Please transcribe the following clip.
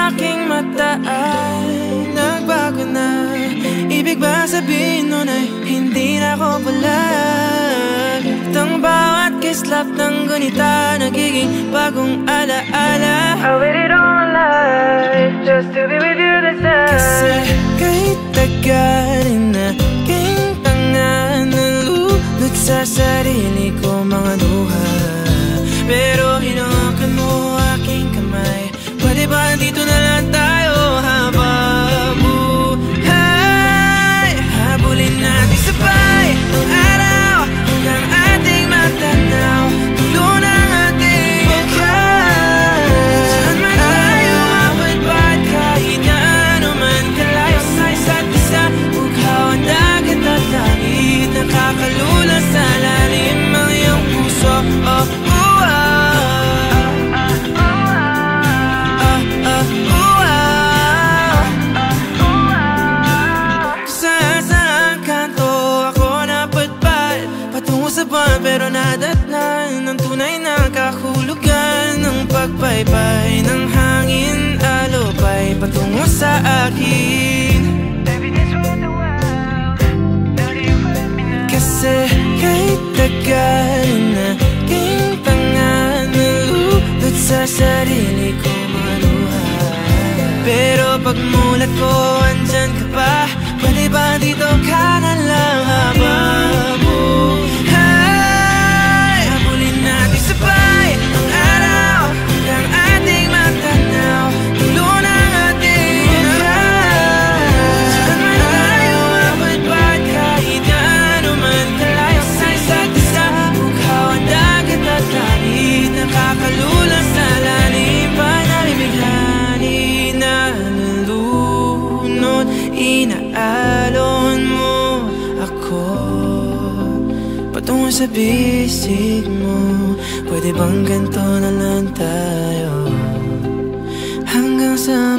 aking mata ay nagbago na. Ibig ba sabihin nun ay hindi na ako palag? Ang bawat kislap ng gunita nagiging bagong alaala. I waited all my life just to be with you this time. Kasi kahit tagal na aking tanga, nalulot sa sarili ko mga luha. Pero hinawakan mo aking kamay. Pwede ba dito na lang tayo habang buhay? Habulin natin sabay ang araw hanggang ating matanaw. Tulo ng ating bukas. Saan man tayo mapagpad, kahit na ano man kalayo sa isa't isa. Bughaw ang dagat at langit, nakakalula sa lalim ang iyong puso. Pero nadatnan ng tunay na kahulugan ng pagpaypay ng hangin, alupay patungo sa akin. Kasi kahit tagal na aking tanga, nalulot sa sarili ko mga luha. Pero pagmulat ko, andyan ka pa. Pwede ba dito ka na lang habang sabay ang araw hanggang ating matanaw. Tulo ng ating bukas. Saan man tayo mapagpad, kahit na ano man kalayo sa isa't isa. Bughaw ang dagat at langit, nakakalula sa lalim. Panalimighani na nalulunod, inaalon mo ako patungo sa bisig mo. Pwede bang ganito na lang tayo hanggang sa